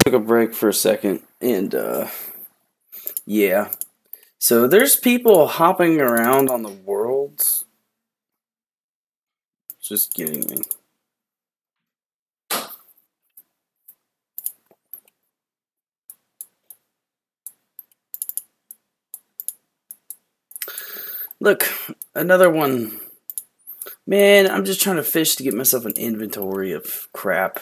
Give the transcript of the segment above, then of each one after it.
took a break for a second, and yeah. So there's people hopping around on the worlds. Just kidding me. Look, another one. Man, I'm just trying to fish to get myself an inventory of crap.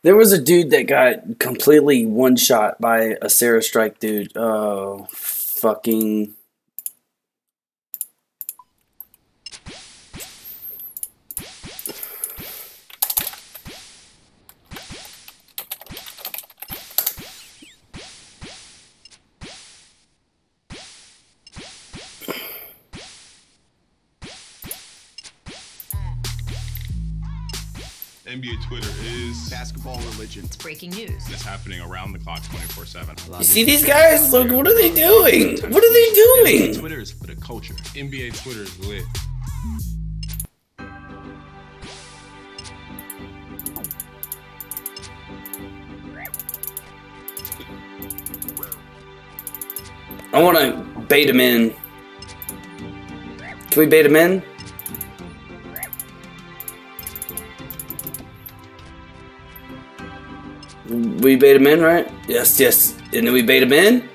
There was a dude that got completely one-shot by a Sarah Strike dude. Oh, fucking... NBA Twitter is basketball religion. It's breaking news. It's happening around the clock 24/7. You see these guys? Look, what are they doing? What are they doing? NBA Twitter is for the culture. NBA Twitter is lit. I want to bait him in. Can we bait him in? We bait him in, right? Yes, yes. And then we bait him in?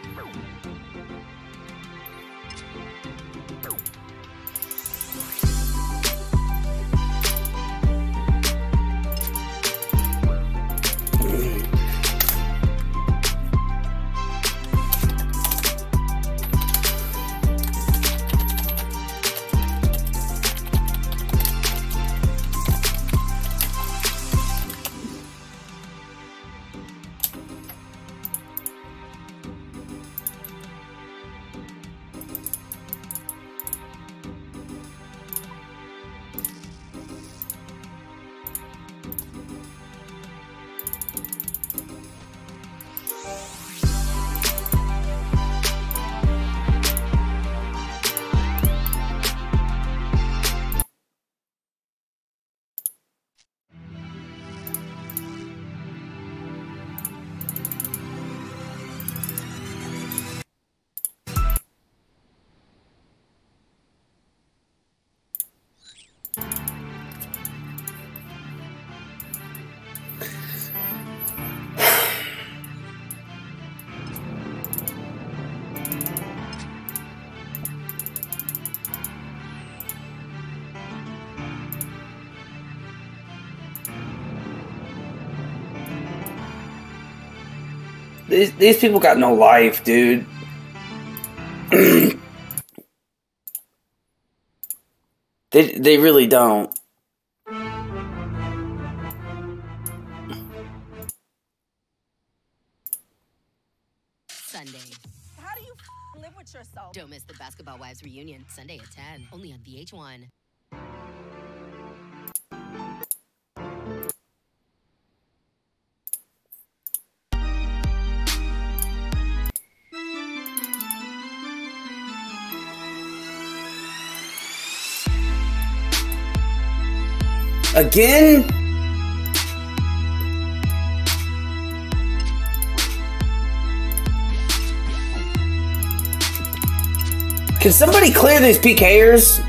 These people got no life, dude. They really don't. Sunday. How do you live with yourself? Don't miss the Basketball Wives reunion Sunday at 10, only on VH1. Again? Can somebody clear these PKers?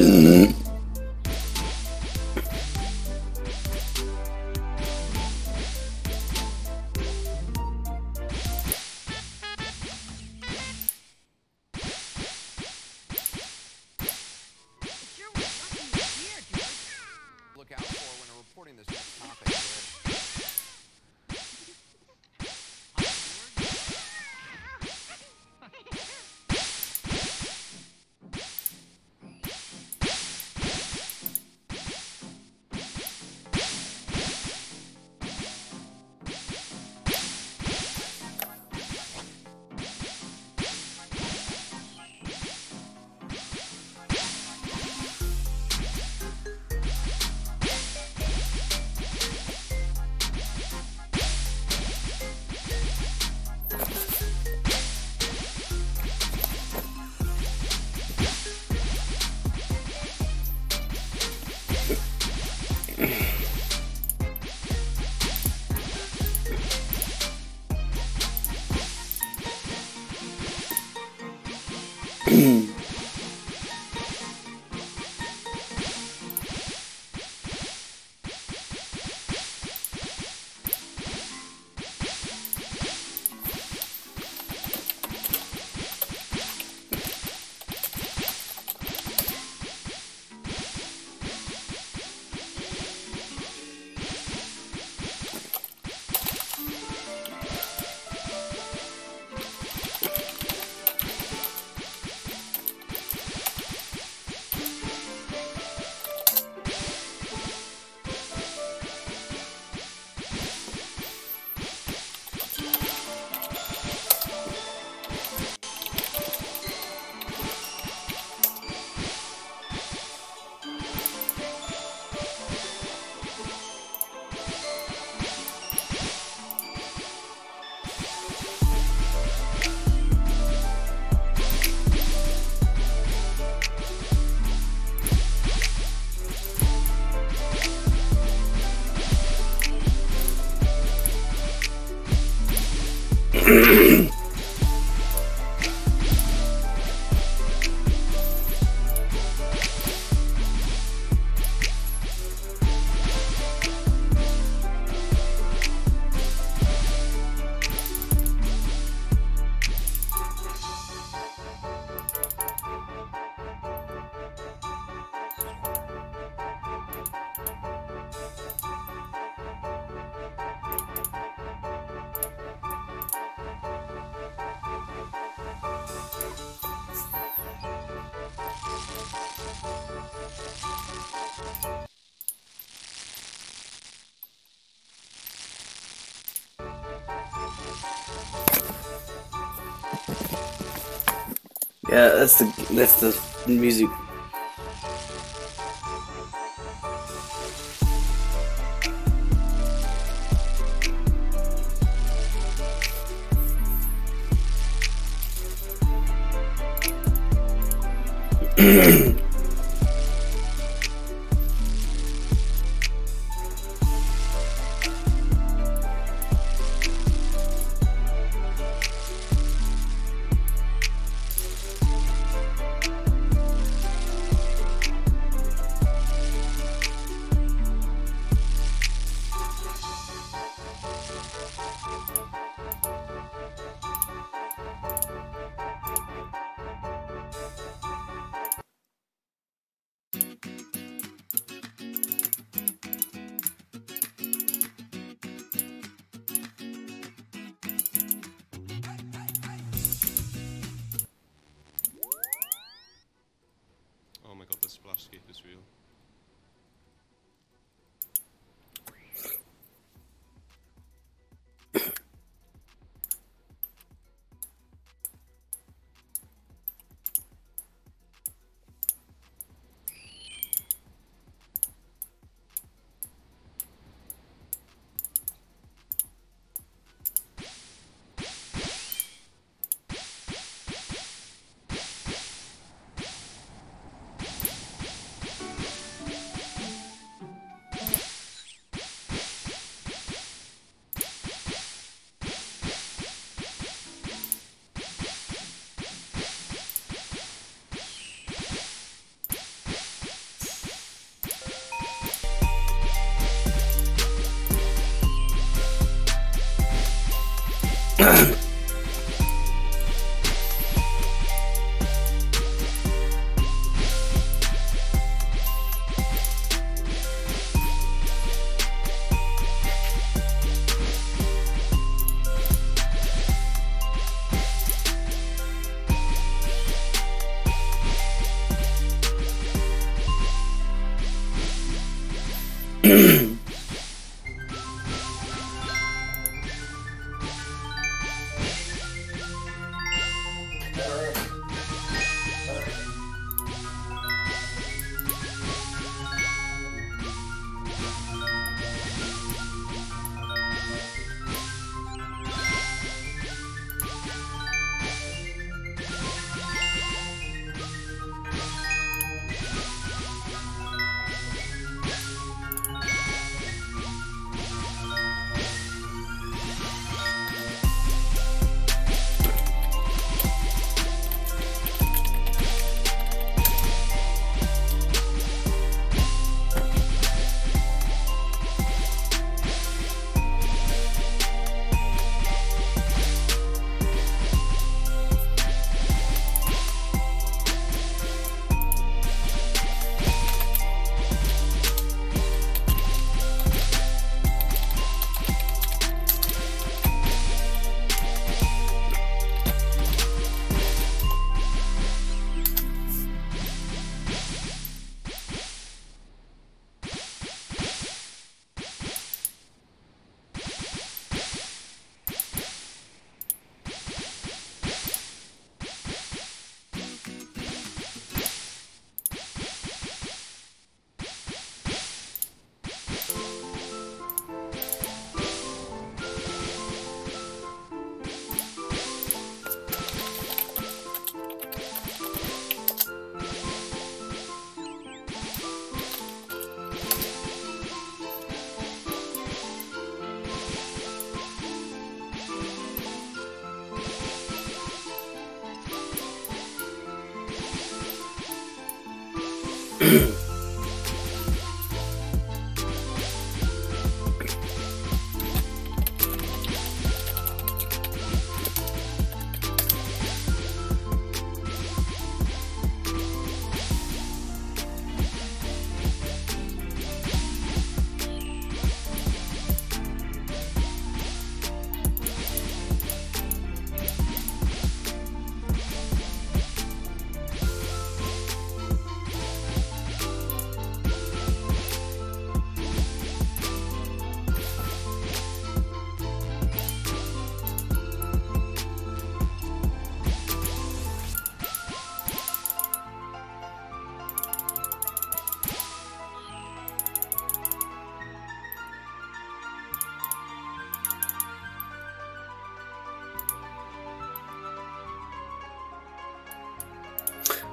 Look out for when reporting this next topic. Yeah, that's the music. Oh my god, the splash skip is real.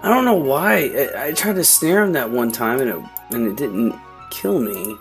I don't know why. I tried to snare him that one time and it didn't kill me.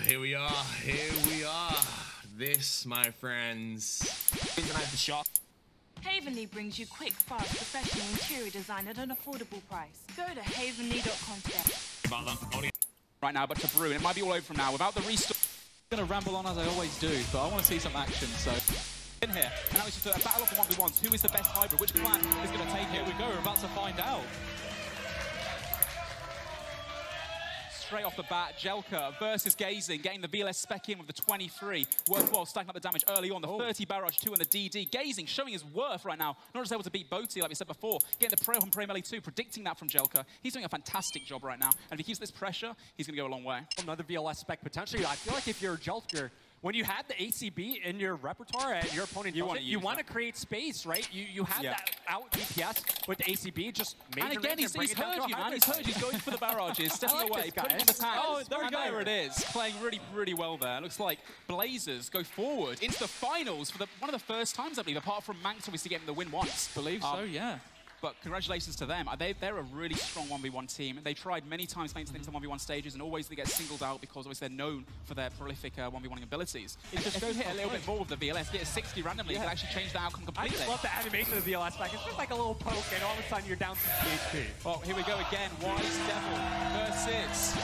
here we are. Here we are. This, my friends, is the shop. Havenly brings you quick, fast, professional interior design at an affordable price. Go to havenly.com today. Right now, but to Brew, and it might be all over from now. Without the restore, I'm going to ramble on as I always do, but I want to see some action, so... in here, and now it's just a battle of the 1v1s. Who is the best hybrid? Which clan is going to take it? Here we go, we're about to find out. Straight off the bat, Jelka versus Gazing, getting the VLS spec in with the 23. Worthwhile stacking up the damage early on. The 30 barrage, 2 on the DD. Gazing showing his worth right now. Not just able to beat Boaty, like we said before. Getting the prey on prey melee too, predicting that from Jelka. He's doing a fantastic job right now. And if he keeps this pressure, he's going to go a long way. Another VLS spec potentially. I feel like if you're Jelka, when you had the ACB in your repertoire and your opponent you want to create space, right? You had that out DPS with the ACB, just and again, he's heard you, man. He's heard you. He's going for the barrages, stepping away, putting in the tag. Oh, there it is. Playing really, really well there. Looks like Blazers go forward into the finals for one of the first times, I believe, apart from Manx obviously getting the win once. Believe so, yeah. But congratulations to them. They're a really strong 1v1 team. They tried many times making it into 1v1 stages, and always they get singled out because obviously they're known for their prolific 1v1 abilities. If you hit a little bit more with the VLS, get a 60 randomly, it can actually change the outcome completely. I just love the animation of the VLS back. It's just like a little poke, and all of a sudden you're down 60 HP. Well, here we go again. Wise Devil versus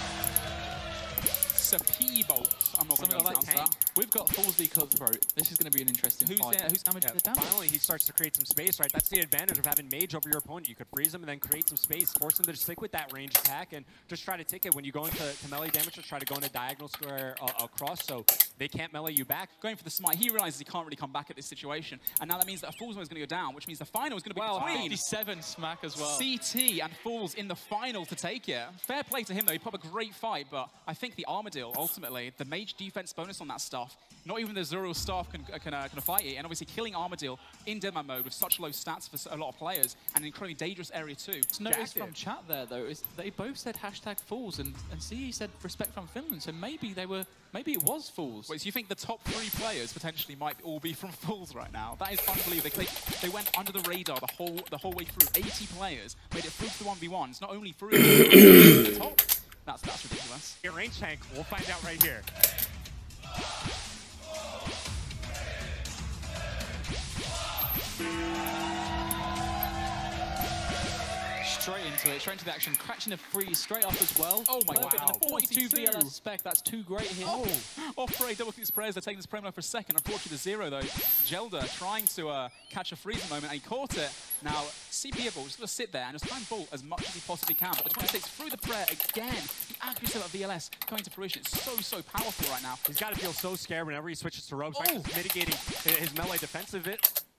Bolt. I'm not going to pronounce that. We've got Fools v Cutthroat. This is going to be an interesting fight. Who's damaging the damage? Finally, he starts to create some space, right? That's the advantage of having Mage over your opponent. You could freeze him and then create some space, force him to stick with that range attack, and just try to take it. When you go into melee damage, just try to go in a diagonal square across, so they can't melee you back. Going for the smite, he realizes he can't really come back at this situation, and now that means that a Fool's One is going to go down, which means the final is going to be between 57 smack as well. CT and Fools in the final to take it. Fair play to him though, he put up a great fight, but I think the Armadillo, ultimately, the Mage defense bonus on that stuff, not even the Zuriel staff can fight it, and obviously killing Armadillo in Deadman mode with such low stats for a lot of players, and an incredibly dangerous area too. Notice from chat there though, is they both said #Fools, and CE said respect from Finland, so maybe it was Fools. Wait, so you think the top 3 players potentially might all be from Fools right now? That is unbelievable. They went under the radar the whole way through. 80 players made it through to the 1v1s, not only through the top. That's ridiculous. Your range tank, we'll find out right here. Straight into the action, catching a freeze straight up as well. Oh my god, 42 VLS spec, that's 2 great hits. Off-Prey, double kick sprays, they're taking this promo for a second. Unfortunately, the 0 though. Gelder trying to catch a freeze at the moment, and he caught it. Now, CP Ball just going to sit there and just try and bolt as much as he possibly can. But the 26 through the prayer again. The accuracy of VLS coming to fruition. It's so powerful right now. He's got to feel so scared whenever he switches to Rogues. Mitigating his melee defensive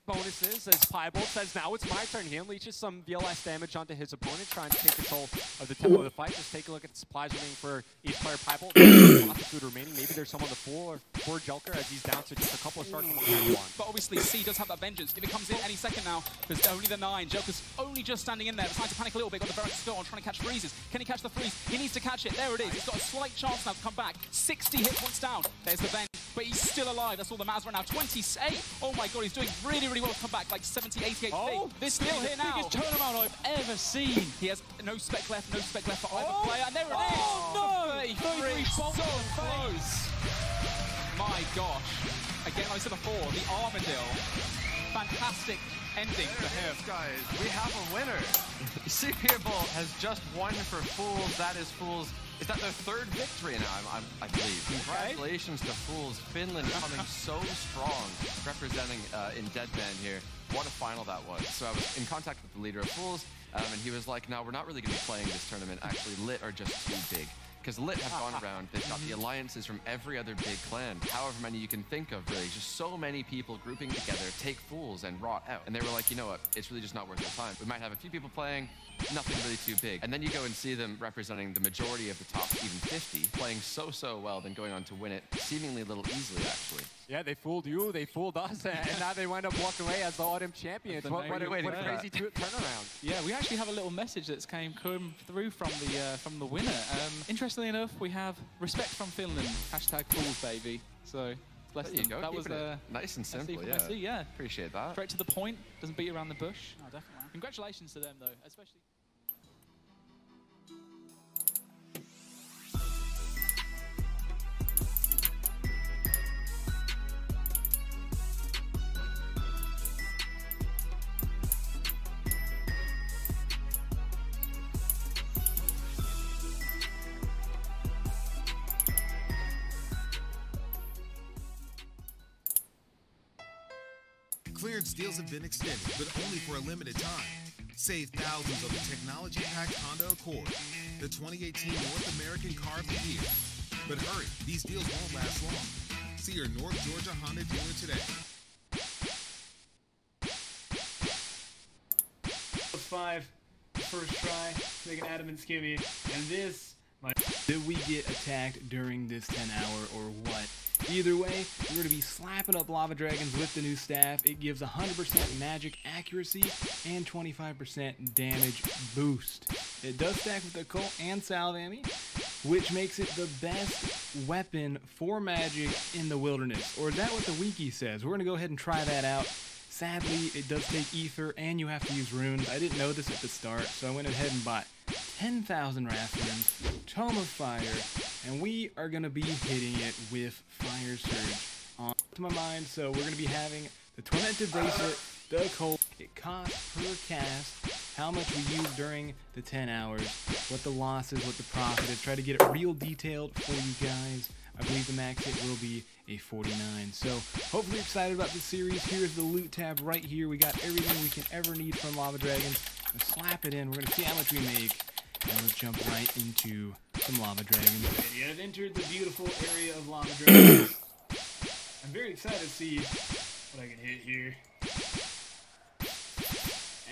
bonuses as Piebolt says, now it's my turn. He unleashes some VLS damage onto his opponent, trying to take control of the tempo of the fight. Just take a look at the supplies remaining for each player. Piebolt, lots of food remaining. Maybe there's some on the floor for Jelka as he's down to just a couple of shards from the one. But obviously, C does have that vengeance. If it comes in any second now, there's only the 9. Jelka's only just standing in there. Trying to panic a little bit. Got the Baron still on, trying to catch freezes. Can he catch the freeze? He needs to catch it. There it is. He's got a slight chance now to come back. 60 hit points down. There's the venge. But he's still alive. That's all that matters right now. 28. Oh my god, he's doing really well to come back. Like 70, 88. Oh, this still here now. Biggest turnaround I've ever seen. He has no spec left for either player. And there it is. Oh no! 33 so close. My gosh. Again, like I said before, the Armadillo. Fantastic ending for him. Guys, we have a winner. CP Bolt has just won for Fools. That is Fools. Is that their 3rd victory now, I believe. Congratulations to Fools. Finland coming so strong, representing in Deadman here. What a final that was. So I was in contact with the leader of Fools, and he was like, no, we're not really going to be playing this tournament. Actually, Lit are just too big. Because Lit have gone around, they've got the alliances from every other big clan, however many you can think of, really. Just so many people grouping together, take Fools and rot out. And they were like, you know what, it's really just not worth their time. We might have a few people playing, nothing really too big. And then you go and see them representing the majority of the top even 50, playing so well, then going on to win it seemingly a little easily, actually. Yeah, they fooled you, they fooled us, and now they wind up walking away as the autumn champions. What a crazy turnaround. Yeah, we actually have a little message that's come through from the winner. Interestingly enough, we have respect from Finland, #Fools, baby. So, bless them. There you go. That was nice and simple, yeah. Appreciate that. Straight to the point, doesn't beat around the bush. Oh, definitely. Congratulations to them, though, especially... Clearance deals have been extended, but only for a limited time. Save thousands on the technology-packed Honda Accord, the 2018 North American car of the year. But hurry, these deals won't last long. See your North Georgia Honda dealer today. 5, first try, make an adamant skimmy, and this, did we get attacked during this 10 hour or what? Either way, we're going to be slapping up lava dragons with the new staff. It gives 100% magic accuracy and 25% damage boost. It does stack with occult and salvami, which makes it the best weapon for magic in the wilderness. Or is that what the wiki says? We're going to go ahead and try that out. Sadly, it does take ether and you have to use runes. I didn't know this at the start, so I went ahead and bought 10,000 wrath runes, Tome of Fire, and we are going to be hitting it with Fire Surge on to my mind. So we're going to be having the Tormented Bracelet, the Occult, it costs per cast, how much we use during the 10 hours, what the loss is, what the profit is, try to get it real detailed for you guys. I believe the max hit will be a 49. So hopefully you're excited about this series. Here's the loot tab right here. We got everything we can ever need from Lava Dragons. Let's slap it in. We're going to see how much we make. And let's jump right into some Lava Dragons. Okay, I've entered the beautiful area of Lava Dragons. I'm very excited to see what I can hit here.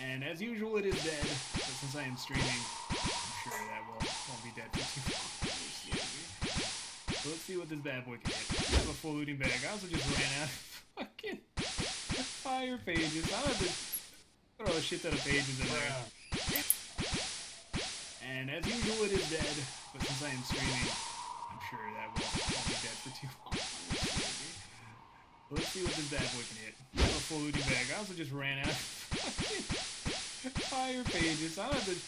And as usual, it is dead. But since I am streaming, I'm sure that won't be dead for too long. So let's see what this bad boy can hit. I have a full looting bag. I also just ran out of fucking fire pages. I don't have to throw a shit ton of pages in there. And as usual, it is dead. But since I am streaming, I'm sure that won't be dead for too long. Let's see what this bad boy can hit. I have a full looting bag. I also just ran out of fucking fire pages. I don't have to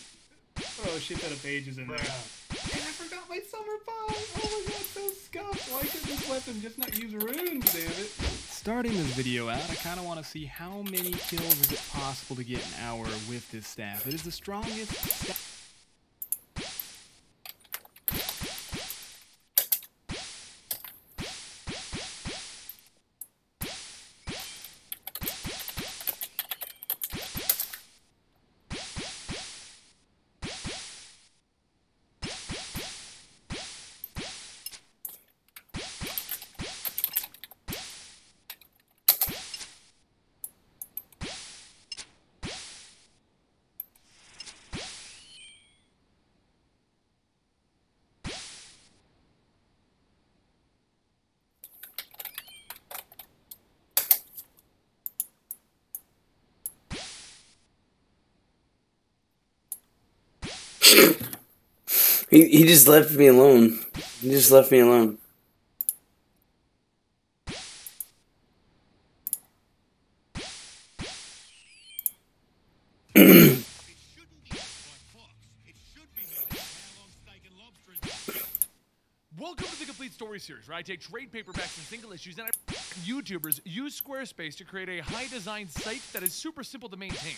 throw a shit ton of pages in there. And I forgot my summer bomb! Oh my god, so scuffed! Why could this weapon just not use runes, damn it? Starting this video out, I kind of want to see how many kills is it possible to get an hour with this staff. It is the strongest staff. He just left me alone. He just left me alone. Welcome to the Complete Story Series, where I take trade paperbacks and single issues and YouTubers use Squarespace to create a high-design site that is super simple to maintain.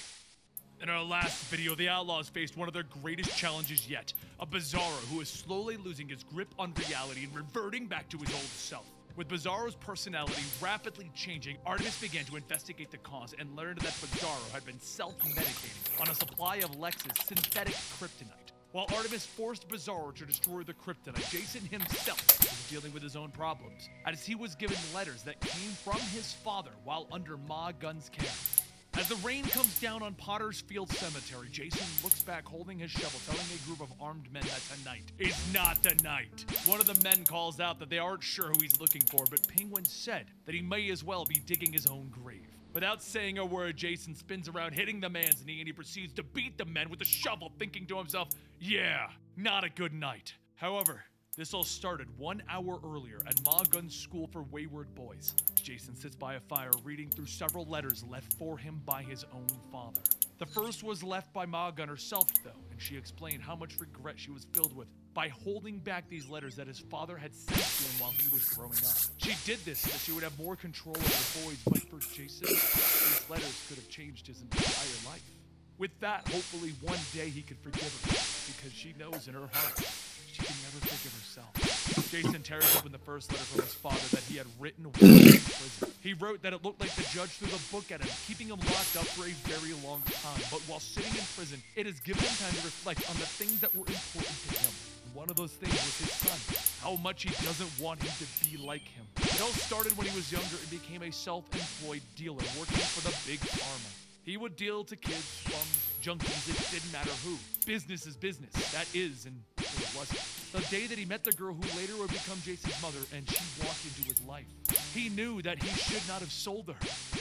In our last video, the Outlaws faced one of their greatest challenges yet, a Bizarro who is slowly losing his grip on reality and reverting back to his old self. With Bizarro's personality rapidly changing, Artemis began to investigate the cause and learned that Bizarro had been self-medicating on a supply of Lex's synthetic kryptonite. While Artemis forced Bizarro to destroy the kryptonite, Jason himself was dealing with his own problems, as he was given letters that came from his father while under Ma Gun's care. As the rain comes down on Potter's Field Cemetery, Jason looks back holding his shovel, telling a group of armed men that tonight is not the night. One of the men calls out that they aren't sure who he's looking for, but Penguin said that he may as well be digging his own grave. Without saying a word, Jason spins around, hitting the man's knee, and he proceeds to beat the men with a shovel, thinking to himself, yeah, not a good night. However, this all started 1 hour earlier at Ma Gun's School for Wayward Boys. Jason sits by a fire reading through several letters left for him by his own father. The first was left by Ma Gun herself, though, and she explained how much regret she was filled with by holding back these letters that his father had sent to him while he was growing up. She did this so that she would have more control over the boys, but for Jason, these letters could have changed his entire life. With that, hopefully one day he could forgive her, because she knows in her heart she can never forgive herself. Jason tears open the first letter from his father that he had written while in prison. He wrote that it looked like the judge threw the book at him, keeping him locked up for a very long time. But while sitting in prison, it has given him time to reflect on the things that were important to him. One of those things was his son, how much he doesn't want him to be like him. It all started when he was younger and became a self-employed dealer working for the big pharma. He would deal to kids, bums, junkies, it didn't matter who. Business is business. That is, and it wasn't. The day that he met the girl who later would become Jason's mother, and she walked into his life. He knew that he should not have sold her.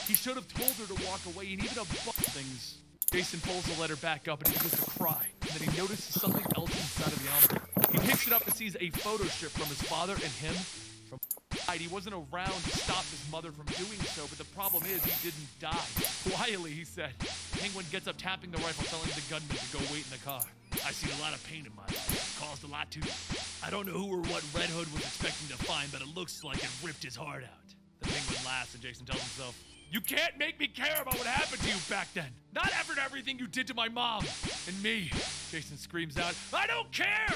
He should have told her to walk away, and even above things. Jason pulls the letter back up and he begins to cry. And then he notices something else inside of the envelope. He picks it up and sees a photo strip from his father and him. He wasn't around to stop his mother from doing so, but the problem is he didn't die. Quietly, he said. Penguin gets up, tapping the rifle, telling the gunman to go wait in the car. I've seen a lot of pain in my life. Caused a lot too. I don't know who or what Red Hood was expecting to find, but it looks like it ripped his heart out. The Penguin laughs and Jason tells himself, you can't make me care about what happened to you back then. Not after everything you did to my mom and me. Jason screams out, I don't care!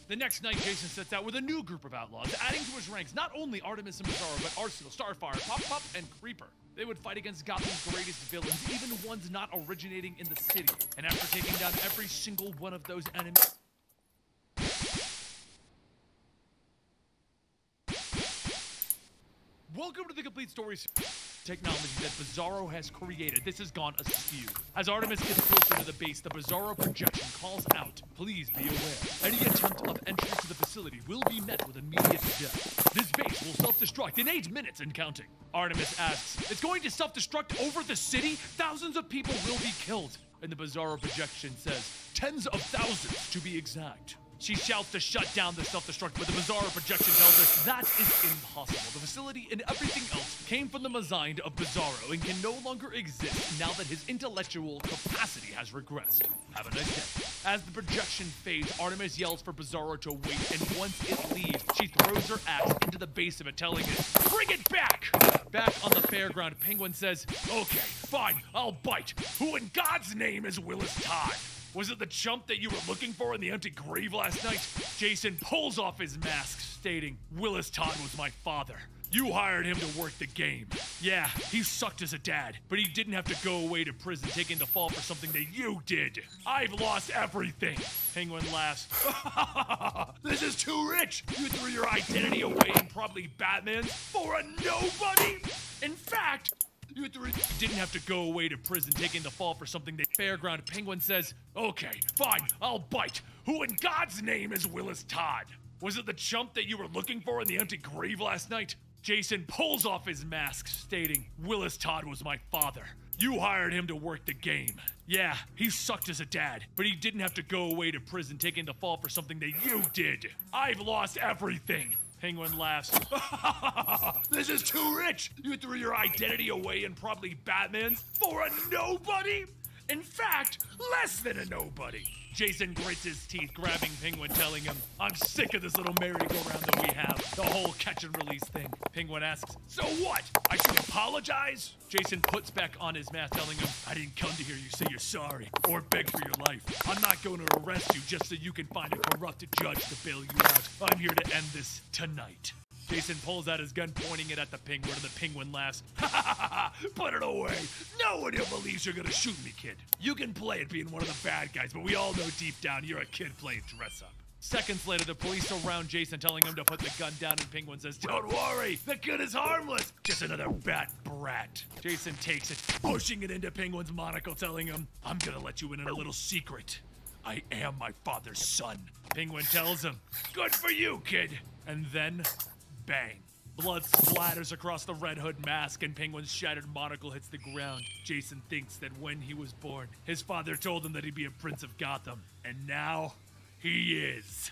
The next night, Jason sets out with a new group of outlaws, adding to his ranks not only Artemis and Bizarro, but Arsenal, Starfire, Pop-Pop, and Creeper. They would fight against Gotham's greatest villains, even ones not originating in the city. And after taking down every single one of those enemies... Welcome to the complete story technology that Bizarro has created. This has gone askew. As Artemis gets closer to the base, the Bizarro projection calls out, please be aware. Any attempt of entry to the facility will be met with immediate death. This base will self-destruct in 8 minutes and counting. Artemis asks, it's going to self-destruct over the city? Thousands of people will be killed. And the Bizarro projection says, tens of thousands to be exact. She shouts to shut down the self-destruct, but the Bizarro projection tells her that is impossible. The facility and everything else came from the mind of Bizarro and can no longer exist now that his intellectual capacity has regressed. Have a nice day. As the projection fades, Artemis yells for Bizarro to wait, and once it leaves, she throws her axe into the base of it, telling it, bring it back! Back on the fairground, Penguin says, okay, fine, I'll bite. Who in God's name is Willis Todd? Was it the chump that you were looking for in the empty grave last night? Jason pulls off his mask, stating, Willis Todd was my father. You hired him to work the game. Yeah, he sucked as a dad, but he didn't have to go away to prison taking the fall for something that you did. I've lost everything. Penguin laughs. This is too rich. You threw your identity away and probably Batman's for a nobody. In fact, you didn't have to go away to prison taking the fall for something that fairground. Penguin says, okay, fine, I'll bite. Who in God's name is Willis Todd? Was it the chump that you were looking for in the empty grave last night? Jason pulls off his mask, stating, Willis Todd was my father. You hired him to work the game. Yeah, he sucked as a dad, but he didn't have to go away to prison taking the fall for something that you did. I've lost everything. Penguin laughs. This is too rich. You threw your identity away and probably Batman's for a nobody? In fact, less than a nobody. Jason grits his teeth, grabbing Penguin, telling him, I'm sick of this little merry-go-round that we have. The whole catch and release thing. Penguin asks, so what? I should apologize? Jason puts back on his mask, telling him, I didn't come to hear you say you're sorry or beg for your life. I'm not going to arrest you just so you can find a corrupt judge to bail you out. I'm here to end this tonight. Jason pulls out his gun, pointing it at the Penguin, and the Penguin laughs. Ha ha ha! Put it away! No one here believes you're gonna shoot me, kid. You can play it being one of the bad guys, but we all know deep down you're a kid playing dress-up. Seconds later, the police surround Jason, telling him to put the gun down, and Penguin says, don't worry, the kid is harmless. Just another bad brat. Jason takes it, pushing it into Penguin's monocle, telling him, I'm gonna let you in on a little secret. I am my father's son. Penguin tells him, good for you, kid. And then, bang. Blood splatters across the Red Hood mask and Penguin's shattered monocle hits the ground. Jason thinks that when he was born, his father told him that he'd be a prince of Gotham. And now, he is.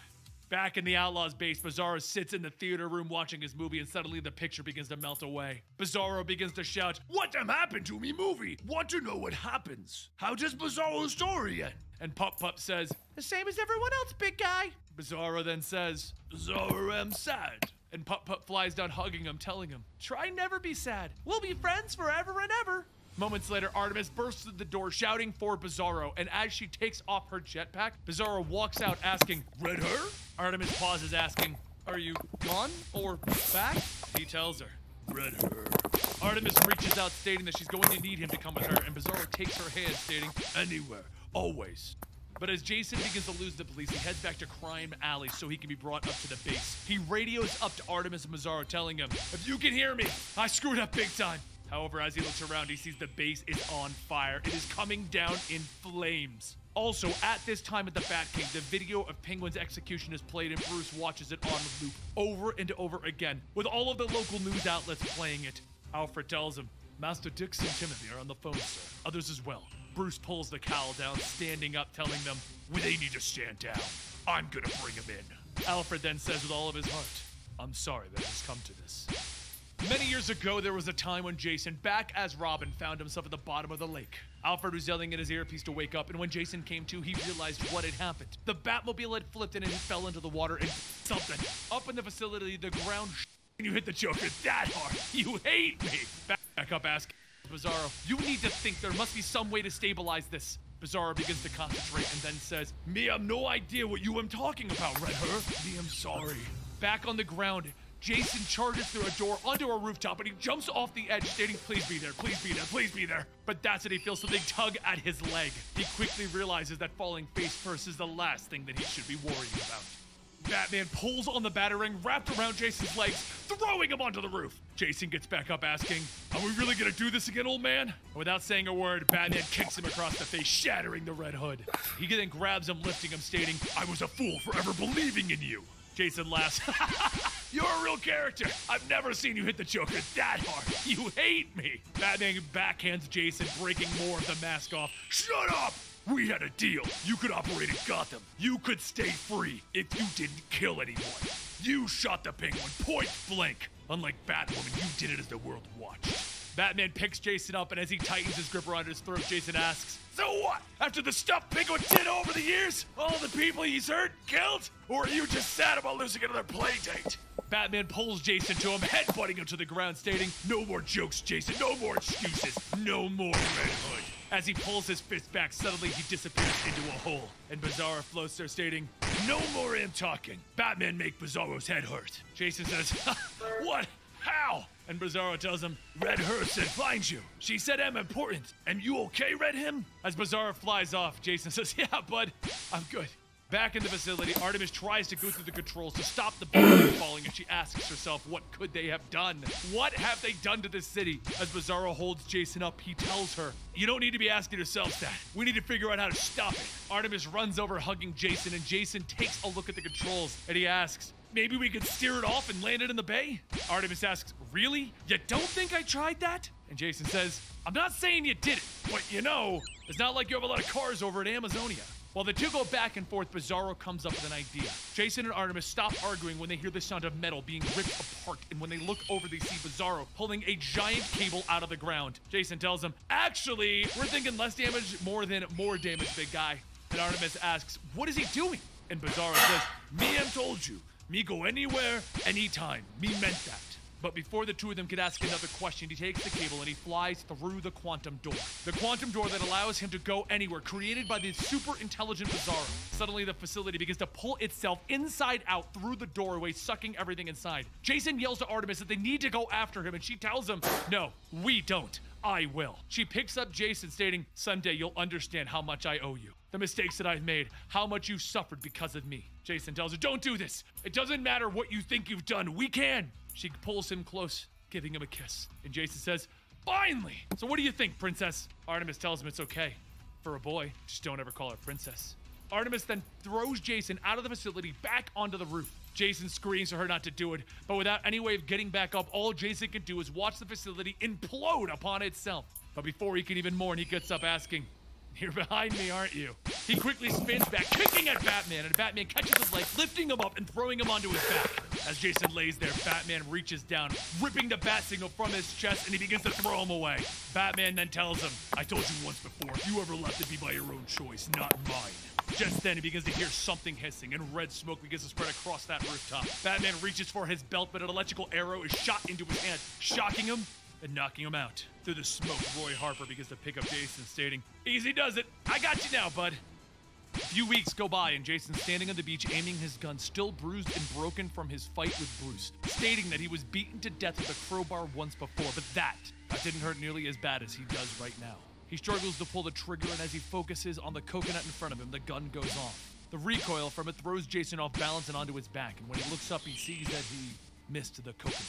Back in the Outlaws base, Bizarro sits in the theater room watching his movie, and suddenly the picture begins to melt away. Bizarro begins to shout, what happened to me movie? Want to know what happens? How does Bizarro's story end? And Pup says, the same as everyone else, big guy. Bizarro then says, Bizarro am sad. And Pup flies down hugging him, telling him, try never be sad. We'll be friends forever and ever. Moments later, Artemis bursts through the door shouting for Bizarro, and as she takes off her jetpack, Bizarro walks out asking, Red Her? Artemis pauses asking, are you gone or back? He tells her, Red Her. Artemis reaches out, stating that she's going to need him to come with her, and Bizarro takes her hand, stating, anywhere, always. But as Jason begins to lose the police, he heads back to Crime Alley so he can be brought up to the base. He radios up to Artemis and Bizarro, telling him, if you can hear me, I screwed up big time. However, as he looks around, he sees the base is on fire. It is coming down in flames. Also, at this time at the Batcave, the video of Penguin's execution is played and Bruce watches it on loop over and over again, with all of the local news outlets playing it. Alfred tells him, Master Dix and Timothy are on the phone, sir. Others as well. Bruce pulls the cowl down, standing up, telling them, well, they need to stand down. I'm gonna bring him in. Alfred then says with all of his heart, I'm sorry that it's come to this. Many years ago, there was a time when Jason, back as Robin, found himself at the bottom of the lake. Alfred was yelling in his earpiece to wake up, and when Jason came to, he realized what had happened. The Batmobile had flipped and it fell into the water and something. Up in the facility, the ground and you hit the Joker that hard. You hate me. Back up, asking Bizarro, you need to think there must be some way to stabilize this. Bizarro begins to concentrate and then says, me have no idea what you am talking about, Red Her. Me am sorry. Back on the ground, Jason charges through a door onto a rooftop and he jumps off the edge, stating, please be there, please be there, please be there. But that's it, he feels something tug at his leg. He quickly realizes that falling face first is the last thing that he should be worrying about. Batman pulls on the batarang wrapped around Jason's legs, throwing him onto the roof. Jason gets back up asking, are we really gonna do this again, old man? And without saying a word, Batman kicks him across the face, shattering the Red Hood. He then grabs him, lifting him, stating, I was a fool for ever believing in you. Jason laughs, you're a real character. I've never seen you hit the Joker that hard. You hate me. Batman backhands Jason, breaking more of the mask off. Shut up! We had a deal. You could operate in Gotham. You could stay free if you didn't kill anyone. You shot the Penguin point blank. Unlike Batwoman, you did it as the world watched. Batman picks Jason up, and as he tightens his grip around his throat, Jason asks, so what? After the stuff Penguin did over the years? All the people he's hurt, killed? Or are you just sad about losing another play date? Batman pulls Jason to him, headbutting him to the ground, stating, no more jokes, Jason, no more excuses, no more Red Hood. As he pulls his fist back, suddenly he disappears into a hole. And Bizarro floats there, stating, no more him talking. Batman make Bizarro's head hurt. Jason says, what? How? And Bizarro tells him, Red Her said find you. She said I'm important. Am you okay, Red Him? As Bizarro flies off, Jason says, yeah, bud, I'm good. Back in the facility, Artemis tries to go through the controls to stop the bomb from falling, and she asks herself, what could they have done? What have they done to this city? As Bizarro holds Jason up, he tells her, you don't need to be asking yourselves that. We need to figure out how to stop it. Artemis runs over hugging Jason, and Jason takes a look at the controls, and he asks, maybe we could steer it off and land it in the bay? Artemis asks, really? You don't think I tried that? And Jason says, I'm not saying you did it, but you know, it's not like you have a lot of cars over at Amazonia. While the two go back and forth, Bizarro comes up with an idea. Jason and Artemis stop arguing when they hear the sound of metal being ripped apart, and when they look over, they see Bizarro pulling a giant cable out of the ground. Jason tells him, actually, we're thinking less damage more than more damage, big guy. And Artemis asks, what is he doing? And Bizarro says, me am told you. Me go anywhere, anytime. Me meant that. But before the two of them could ask another question, he takes the cable and he flies through the quantum door. The quantum door that allows him to go anywhere, created by the super intelligent Bizarro. Suddenly, the facility begins to pull itself inside out through the doorway, sucking everything inside. Jason yells to Artemis that they need to go after him, and she tells him, no, we don't. I will. She picks up Jason, stating, someday you'll understand how much I owe you. The mistakes that I've made, how much you suffered because of me. Jason tells her, don't do this. It doesn't matter what you think you've done. We can. She pulls him close, giving him a kiss. And Jason says, finally! So what do you think, princess? Artemis tells him it's okay. For a boy, just don't ever call her princess. Artemis then throws Jason out of the facility back onto the roof. Jason screams for her not to do it, but without any way of getting back up, all Jason can do is watch the facility implode upon itself. But before he can even mourn, he gets up asking, you're behind me, aren't you? He quickly spins back, kicking at Batman, and Batman catches his leg, lifting him up and throwing him onto his back. As Jason lays there, Batman reaches down, ripping the bat signal from his chest, and he begins to throw him away. Batman then tells him, I told you once before, if you ever left, it'd be by your own choice, not mine. Just then, he begins to hear something hissing, and red smoke begins to spread across that rooftop. Batman reaches for his belt, but an electrical arrow is shot into his hand, shocking him and knocking him out. Through the smoke, Roy Harper begins to pick up Jason, stating, easy does it. I got you now, bud. few weeks go by and Jason's standing on the beach aiming his gun, still bruised and broken from his fight with Bruce, stating that he was beaten to death with a crowbar once before, but that didn't hurt nearly as bad as he does right now. He struggles to pull the trigger, and as he focuses on the coconut in front of him, the gun goes off. The recoil from it throws Jason off balance and onto his back, and when he looks up, he sees that he missed the coconut.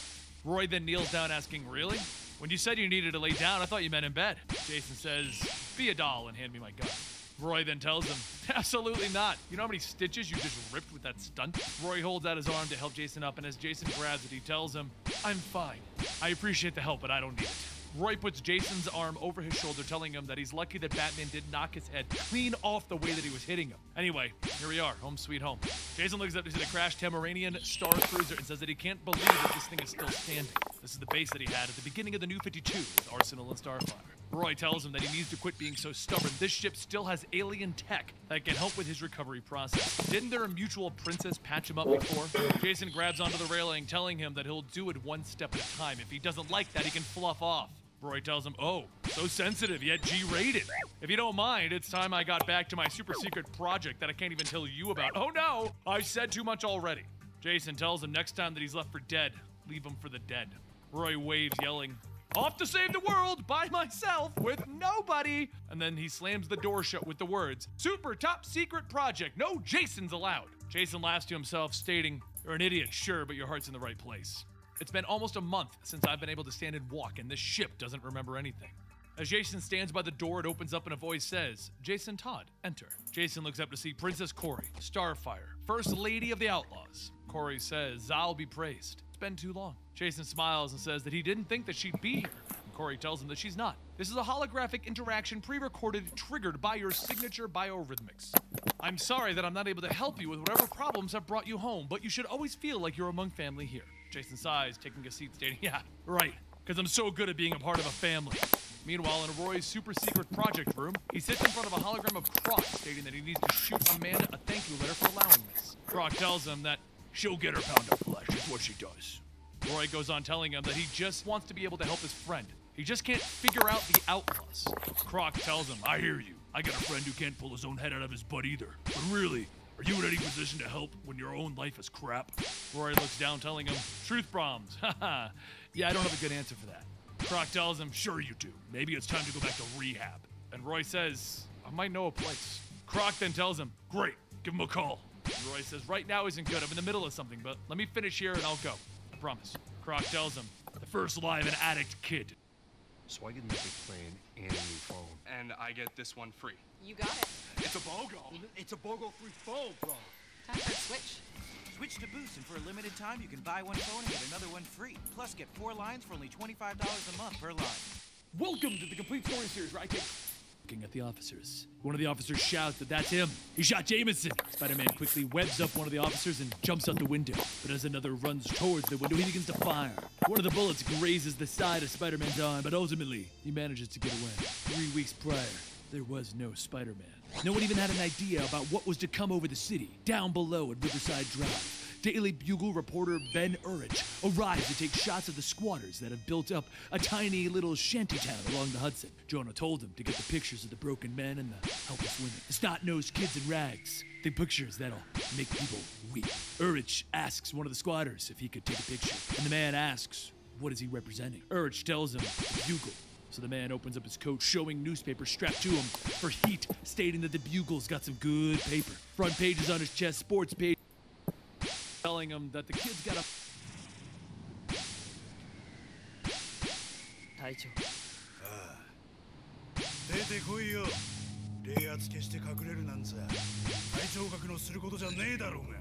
Roy then kneels down asking, "Really? When you said you needed to lay down, I thought you meant in bed." Jason says, "Be a doll and hand me my gun." Roy then tells him, "Absolutely not. You know how many stitches you just ripped with that stunt?" Roy holds out his arm to help Jason up, and as Jason grabs it, he tells him, "I'm fine. I appreciate the help, but I don't need it." Roy puts Jason's arm over his shoulder, telling him that he's lucky that Batman did knock his head clean off the way that he was hitting him. Anyway, here we are, home sweet home. Jason looks up to see the crashed Tamaranian Star Cruiser and says that he can't believe that this thing is still standing. This is the base that he had at the beginning of the New 52 with Arsenal and Starfire. Roy tells him that he needs to quit being so stubborn. This ship still has alien tech that can help with his recovery process. Didn't their mutual princess patch him up before? Jason grabs onto the railing, telling him that he'll do it one step at a time. If he doesn't like that, he can fluff off. Roy tells him, "Oh, so sensitive, yet G-rated. If you don't mind, it's time I got back to my super secret project that I can't even tell you about." "Oh no, I've said too much already." Jason tells him next time that he's left for dead, leave him for the dead. Roy waves, yelling, "Off to save the world by myself with nobody." And then he slams the door shut with the words, "Super top secret project, no Jasons allowed." Jason laughs to himself, stating, "You're an idiot, sure, but your heart's in the right place. It's been almost a month since I've been able to stand and walk, and this ship doesn't remember anything." As Jason stands by the door, it opens up and a voice says, "Jason Todd, enter." Jason looks up to see Princess Corey, Starfire, First Lady of the Outlaws. Corey says, "I'll be praised. It's been too long." Jason smiles and says that he didn't think that she'd be here. Corey tells him that she's not. "This is a holographic interaction pre-recorded, triggered by your signature biorhythmics. I'm sorry that I'm not able to help you with whatever problems have brought you home, but you should always feel like you're among family here." Jason sighs, taking a seat, stating, "Yeah, right, because I'm so good at being a part of a family." Meanwhile, in Roy's super secret project room, he sits in front of a hologram of Croc, stating that he needs to shoot Amanda a thank you letter for allowing this. Croc tells him that she'll get her pound of flesh, is what she does. Roy goes on telling him that he just wants to be able to help his friend. He just can't figure out the Outlaws. Croc tells him, "I hear you. I got a friend who can't pull his own head out of his butt either. But really, are you in any position to help when your own life is crap?" Roy looks down, telling him, "Truth bombs. Haha. Yeah, I don't have a good answer for that." Croc tells him, "Sure you do. Maybe it's time to go back to rehab." And Roy says, "I might know a place." Croc then tells him, "Great, give him a call." And Roy says, "Right now isn't good. I'm in the middle of something, but let me finish here and I'll go. I promise." Croc tells him, "The first live and addict kid." So I get an epic plane and a new phone. And I get this one free. You got it. It's a BOGO! It's a BOGO free phone, bro! Time for a switch. Switch to Boost, and for a limited time, you can buy one phone and get another one free. Plus, get 4 lines for only $25 a month per line. Welcome to the complete story series where I take looking at the officers. One of the officers shouts that that's him. He shot Jameson. Spider-Man quickly webs up one of the officers and jumps out the window. But as another runs towards the window, he begins to fire. One of the bullets grazes the side of Spider-Man's arm, but ultimately, he manages to get away. 3 weeks prior, there was no Spider-Man. No one even had an idea about what was to come over the city. Down below at Riverside Drive, Daily Bugle reporter Ben Urich arrives to take shots of the squatters that have built up a tiny little shantytown along the Hudson. Jonah told him to get the pictures of the broken men and the helpless women, the snot-nosed kids in rags, the pictures that'll make people weep. Urich asks one of the squatters if he could take a picture, and the man asks, what is he representing? Urich tells him, the Bugle. So the man opens up his coat, showing newspaper strapped to him for heat, stating that the Bugle's got some good paper. Front pages on his chest, sports page, telling him that the kid's got a... 隊長。ああ。出てこいよ。冷圧消して隠れるなんざ、隊長格のすることじゃねえだろうが。